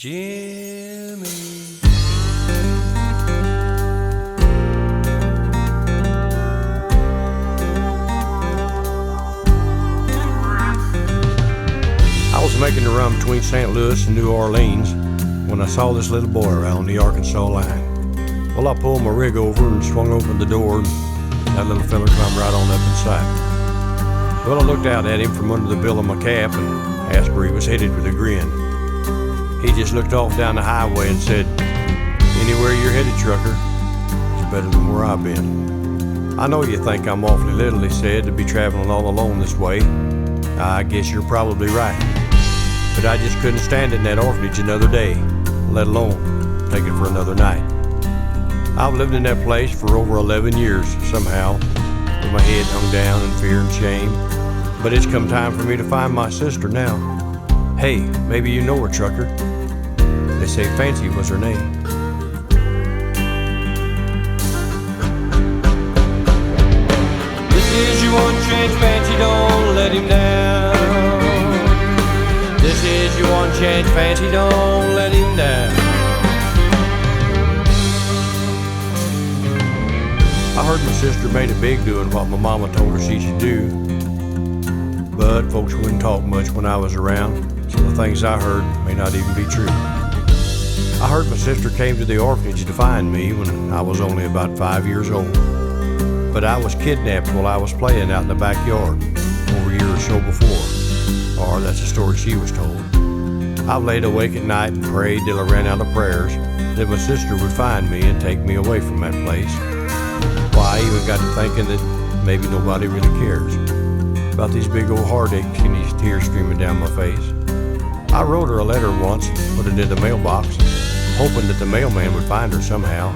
Jimmie. I was making the run between St. Louis and New Orleans when I saw this little boy around the Arkansas line. Well, I pulled my rig over and swung open the door, and that little fella climbed right on up inside. Well, I looked out at him from under the bill of my cap and asked where he was headed with a grin. He just looked off down the highway and said, "Anywhere you're headed, trucker, is better than where I've been." "I know you think I'm awfully little," he said, "to be traveling all alone this way. I guess you're probably right. But I just couldn't stand it in that orphanage another day, let alone take it for another night. I've lived in that place for over 11 years somehow, with my head hung down in fear and shame. But it's come time for me to find my sister now. Hey, maybe you know her, trucker. They say Fancy was her name." This is your one chance, Fancy, don't let him down. This is your one chance, Fancy, don't let him down. I heard my sister made it big doing what my mama told her she should do. But folks wouldn't talk much when I was around, so the things I heard may not even be true. I heard my sister came to the orphanage to find me when I was only about 5 years old. But I was kidnapped while I was playing out in the backyard over a year or so before. Or that's the story she was told. I've laid awake at night and prayed till I ran out of prayers that my sister would find me and take me away from that place. Why, I even got to thinking that maybe nobody really cares about these big old heartaches and these tears streaming down my face. I wrote her a letter once, put it in the mailbox, hoping that the mailman would find her somehow.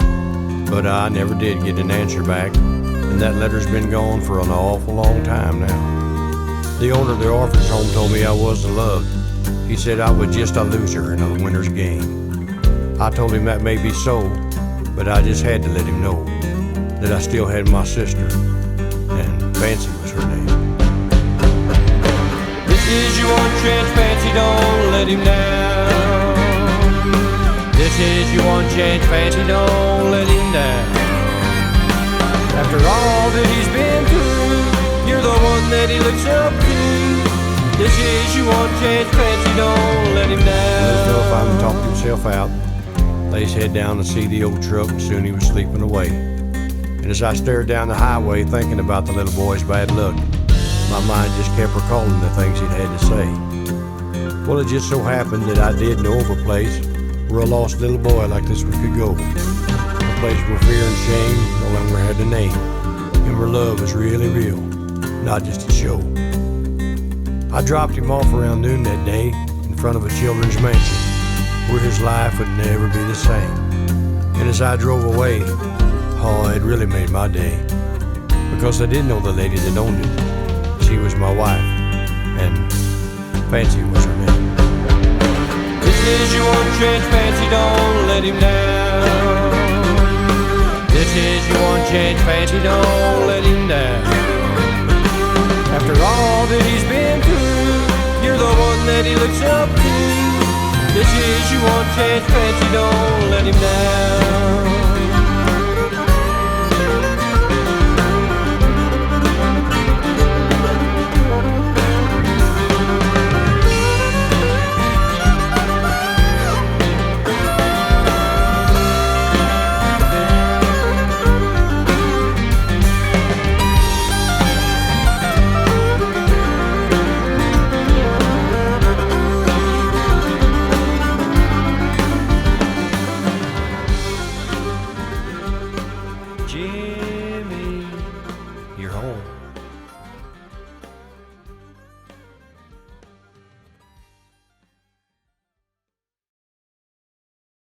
But I never did get an answer back, and that letter's been gone for an awful long time now. The owner of the orphanage home told me I wasn't loved. He said I was just a loser in a winner's game. I told him that may be so, but I just had to let him know that I still had my sister, and Fancy was her name. This is your one chance, Fancy, don't let him down. This is your one chance, Fancy, don't let him down. After all that he's been through, you're the one that he looks up to. This is your one chance, Fancy, don't let him down. This fella finally talked himself out, laid his head down to see the old truck, and soon he was sleeping away. And as I stared down the highway thinking about the little boy's bad luck, my mind just kept recalling the things he'd had to say. Well, it just so happened that I did know of a place where a lost little boy like this one could go. A place where fear and shame no longer had a name, and where love was really real, not just a show. I dropped him off around noon that day in front of a children's mansion, where his life would never be the same. And as I drove away, oh, it really made my day, because I did know the lady that owned it. She was my wife, and Fancy was her name. This is your one chance, Fancy, don't let him down. This is your one chance, Fancy, don't let him down. After all that he's been through, you're the one that he looks up to. This is your one chance, Fancy, don't let him down.